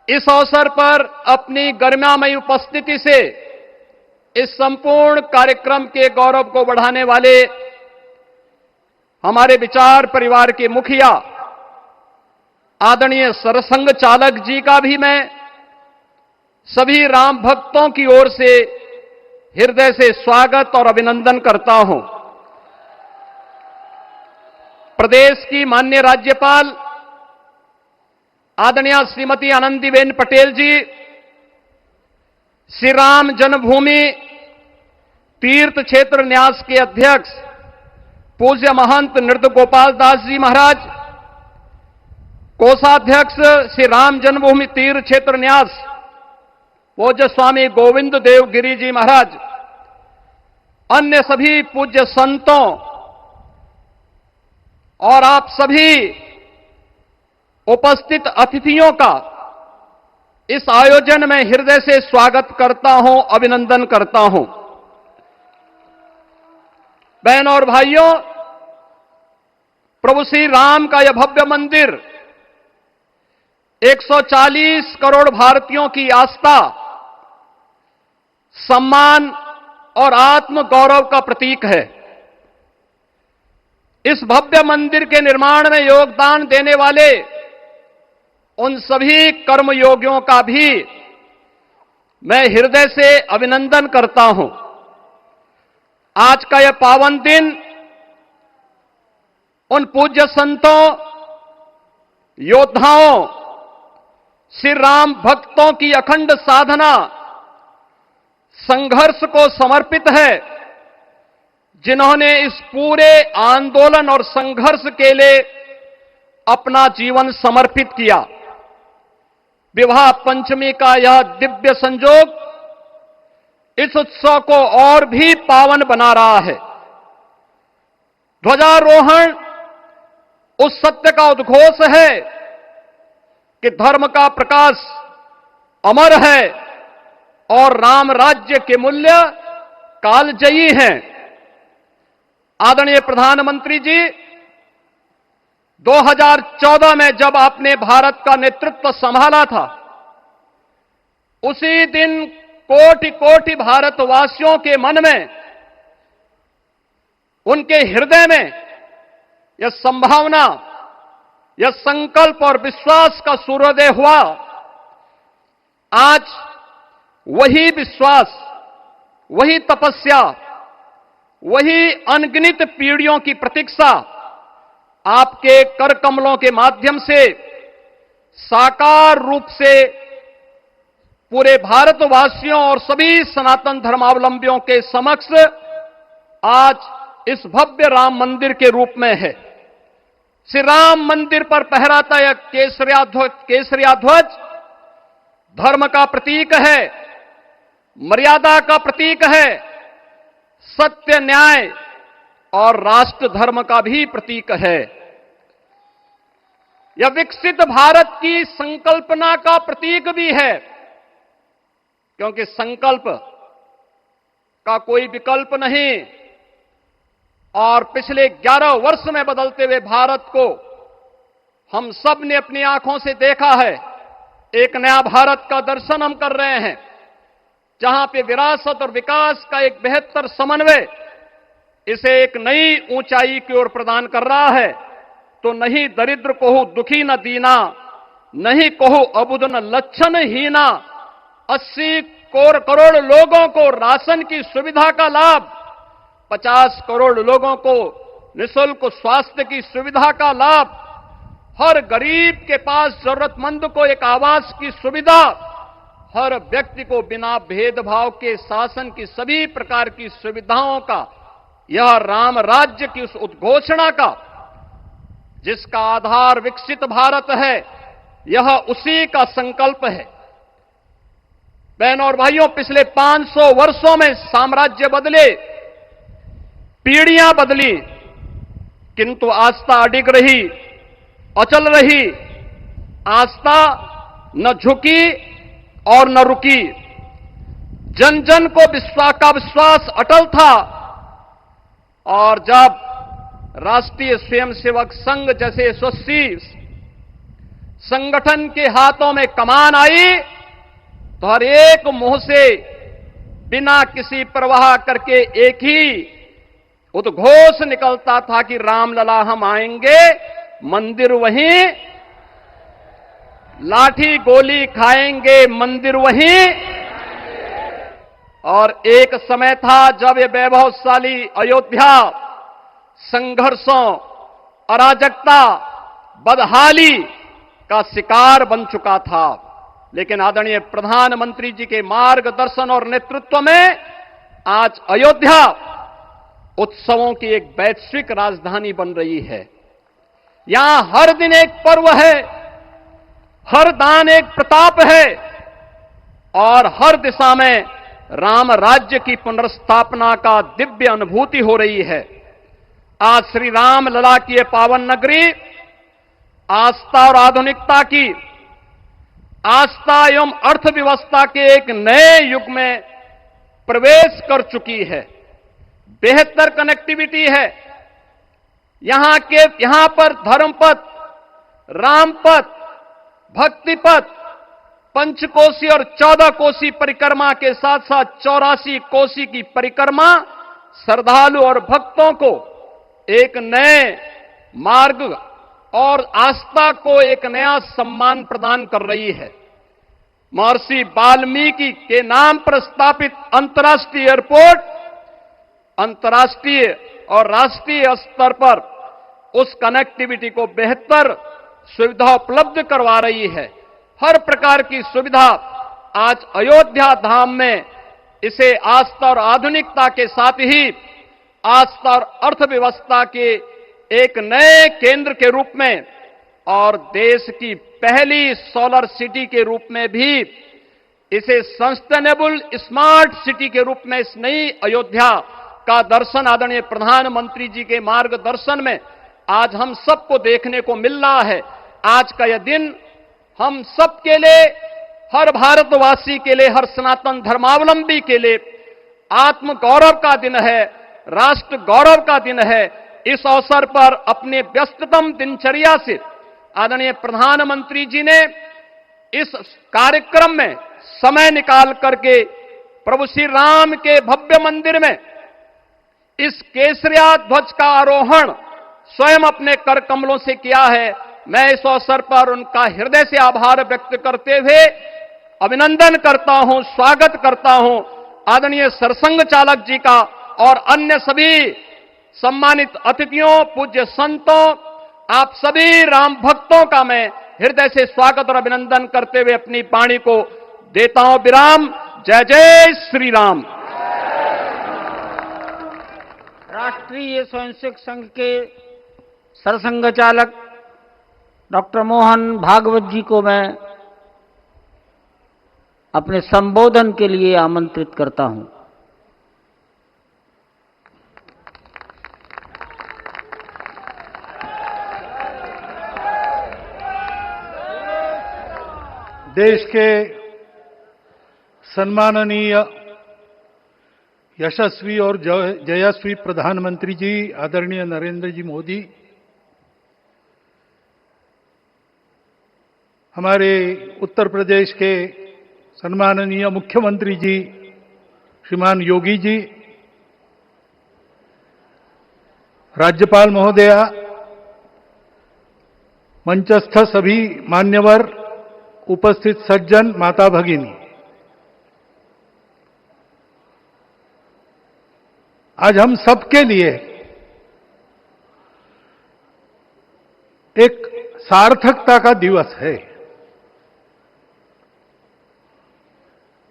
इस अवसर पर अपनी गरिमामयी उपस्थिति से इस संपूर्ण कार्यक्रम के गौरव को बढ़ाने वाले हमारे विचार परिवार के मुखिया आदरणीय सरसंघ चालक जी का भी मैं सभी राम भक्तों की ओर से हृदय से स्वागत और अभिनंदन करता हूं। प्रदेश की माननीय राज्यपाल आदरणीय श्रीमती आनंदीबेन पटेल जी, श्री राम जन्मभूमि तीर्थ क्षेत्र न्यास के अध्यक्ष पूज्य महंत नृत्य गोपाल दास जी महाराज, कोषाध्यक्ष श्री राम जन्मभूमि तीर्थ क्षेत्र न्यास पूज्य स्वामी गोविंद देव गिरी जी महाराज, अन्य सभी पूज्य संतों और आप सभी उपस्थित अतिथियों का इस आयोजन में हृदय से स्वागत करता हूं, अभिनंदन करता हूं। बहनों और भाइयों, प्रभु श्री राम का यह भव्य मंदिर 140 करोड़ भारतीयों की आस्था, सम्मान और आत्म गौरव का प्रतीक है। इस भव्य मंदिर के निर्माण में योगदान देने वाले उन सभी कर्मयोगियों का भी मैं हृदय से अभिनंदन करता हूं। आज का यह पावन दिन उन पूज्य संतों, योद्धाओं, श्री राम भक्तों की अखंड साधना, संघर्ष को समर्पित है, जिन्होंने इस पूरे आंदोलन और संघर्ष के लिए अपना जीवन समर्पित किया। विवाह पंचमी का यह दिव्य संयोग इस उत्सव को और भी पावन बना रहा है। ध्वजारोहण उस सत्य का उद्घोष है कि धर्म का प्रकाश अमर है और राम राज्य के मूल्य कालजयी हैं। आदरणीय प्रधानमंत्री जी, 2014 में जब आपने भारत का नेतृत्व संभाला था, उसी दिन कोटि कोटि भारतवासियों के मन में, उनके हृदय में यह संभावना, यह संकल्प और विश्वास का सूर्योदय हुआ। आज वही विश्वास, वही तपस्या, वही अनगिनत पीढ़ियों की प्रतीक्षा आपके कर कमलों के माध्यम से साकार रूप से पूरे भारतवासियों और सभी सनातन धर्मावलंबियों के समक्ष आज इस भव्य राम मंदिर के रूप में है। श्री राम मंदिर पर फहराता यह केसरिया ध्वज धर्म का प्रतीक है, मर्यादा का प्रतीक है, सत्य, न्याय और राष्ट्र धर्म का भी प्रतीक है। यह विकसित भारत की संकल्पना का प्रतीक भी है, क्योंकि संकल्प का कोई विकल्प नहीं। और पिछले 11 वर्ष में बदलते हुए भारत को हम सब ने अपनी आंखों से देखा है। एक नया भारत का दर्शन हम कर रहे हैं, जहां पे विरासत और विकास का एक बेहतर समन्वय इसे एक नई ऊंचाई की ओर प्रदान कर रहा है। तो नहीं दरिद्र कोहु दुखी न दीना, नहीं कोहु अबुद न लक्षण हीना। 80 करोड़ लोगों को राशन की सुविधा का लाभ, 50 करोड़ लोगों को निःशुल्क स्वास्थ्य की सुविधा का लाभ, हर गरीब के पास जरूरतमंद को एक आवास की सुविधा, हर व्यक्ति को बिना भेदभाव के शासन की सभी प्रकार की सुविधाओं का, यह राम राज्य की उस उद्घोषणा का जिसका आधार विकसित भारत है, यह उसी का संकल्प है। बहनों और भाइयों, पिछले 500 वर्षों में साम्राज्य बदले, पीढ़ियां बदली, किंतु आस्था अडिग रही, अचल रही। आस्था न झुकी और न रुकी। जन जन को विश्वास अटल था। और जब राष्ट्रीय स्वयंसेवक संघ जैसे यशस्वी संगठन के हाथों में कमान आई तो हर एक मुंह से बिना किसी परवाह करके एक ही उद्घोष निकलता था कि रामलला हम आएंगे, मंदिर वहीं, लाठी गोली खाएंगे, मंदिर वहीं। और एक समय था जब ये वैभवशाली अयोध्या संघर्षों, अराजकता, बदहाली का शिकार बन चुका था। लेकिन आदरणीय प्रधानमंत्री जी के मार्गदर्शन और नेतृत्व में आज अयोध्या उत्सवों की एक वैश्विक राजधानी बन रही है। यहां हर दिन एक पर्व है, हर दान एक प्रताप है और हर दिशा में राम राज्य की पुनर्स्थापना का दिव्य अनुभूति हो रही है। आज श्री राम लला की यह पावन नगरी आस्था और आधुनिकता की, आस्था एवं अर्थव्यवस्था के एक नए युग में प्रवेश कर चुकी है। बेहतर कनेक्टिविटी है। यहां पर धर्मपथ, रामपथ, भक्तिपथ, पंचकोसी और 14 कोसी परिक्रमा के साथ साथ 84 कोसी की परिक्रमा श्रद्धालु और भक्तों को एक नए मार्ग और आस्था को एक नया सम्मान प्रदान कर रही है। महर्षि वाल्मीकि के नाम पर स्थापित अंतर्राष्ट्रीय एयरपोर्ट अंतर्राष्ट्रीय और राष्ट्रीय स्तर पर उस कनेक्टिविटी को बेहतर सुविधा उपलब्ध करवा रही है। हर प्रकार की सुविधा आज अयोध्या धाम में इसे आस्था और आधुनिकता के साथ ही आस्था और अर्थव्यवस्था के एक नए केंद्र के रूप में और देश की पहली सोलर सिटी के रूप में भी इसे सस्टेनेबल स्मार्ट सिटी के रूप में इस नई अयोध्या का दर्शन आदरणीय प्रधानमंत्री जी के मार्गदर्शन में आज हम सबको देखने को मिल रहा है। आज का यह दिन हम सबके लिए, हर भारतवासी के लिए, हर सनातन धर्मावलंबी के लिए आत्म गौरव का दिन है, राष्ट्र गौरव का दिन है। इस अवसर पर अपने व्यस्ततम दिनचर्या से आदरणीय प्रधानमंत्री जी ने इस कार्यक्रम में समय निकाल करके प्रभु श्री राम के भव्य मंदिर में इस केसरिया ध्वज का आरोहण स्वयं अपने कर कमलों से किया है। मैं इस अवसर पर उनका हृदय से आभार व्यक्त करते हुए अभिनंदन करता हूं, स्वागत करता हूं आदरणीय सरसंघ चालक जी का और अन्य सभी सम्मानित अतिथियों, पूज्य संतों, आप सभी राम भक्तों का मैं हृदय से स्वागत और अभिनंदन करते हुए अपनी वाणी को देता हूं विराम। जय जय श्री राम। राष्ट्रीय स्वयंसेवक संघ के सरसंघ चालक डॉक्टर मोहन भागवत जी को मैं अपने संबोधन के लिए आमंत्रित करता हूं। देश के सम्माननीय यशस्वी और जयस्वी प्रधानमंत्री जी आदरणीय नरेंद्र जी मोदी, हमारे उत्तर प्रदेश के सम्माननीय मुख्यमंत्री जी श्रीमान योगी जी, राज्यपाल महोदया, मंचस्थ सभी मान्यवर, उपस्थित सज्जन, माता भगिनी, आज हम सबके लिए एक सार्थकता का दिवस है।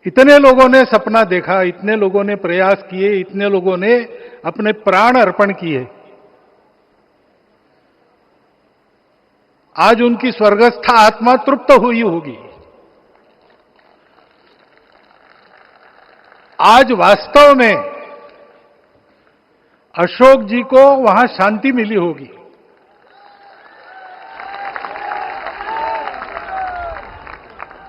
इतने लोगों ने सपना देखा, इतने लोगों ने प्रयास किए, इतने लोगों ने अपने प्राण अर्पण किए। आज उनकी स्वर्गस्थ आत्मा तृप्त हुई होगी। आज वास्तव में अशोक जी को वहां शांति मिली होगी।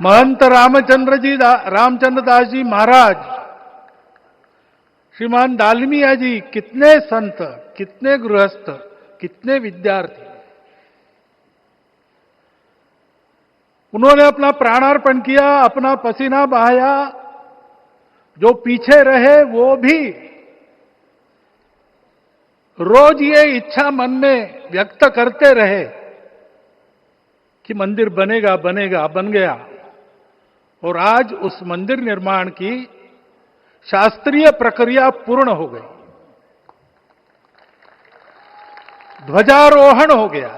महंत रामचंद्र दास जी महाराज, श्रीमान दालमिया जी, कितने संत, कितने गृहस्थ, कितने विद्यार्थी उन्होंने अपना प्राणार्पण किया, अपना पसीना बहाया। जो पीछे रहे वो भी रोज ये इच्छा मन में व्यक्त करते रहे कि मंदिर बनेगा बनेगा, बन गया। और आज उस मंदिर निर्माण की शास्त्रीय प्रक्रिया पूर्ण हो गई, ध्वजारोहण हो गया।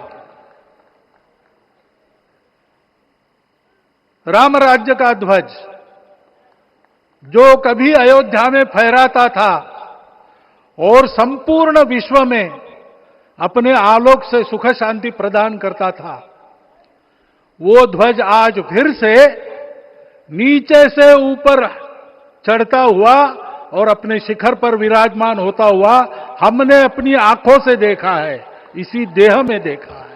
राम राज्य का ध्वज जो कभी अयोध्या में फहराता था और संपूर्ण विश्व में अपने आलोक से सुख शांति प्रदान करता था, वो ध्वज आज फिर से नीचे से ऊपर चढ़ता हुआ और अपने शिखर पर विराजमान होता हुआ हमने अपनी आंखों से देखा है, इसी देह में देखा है।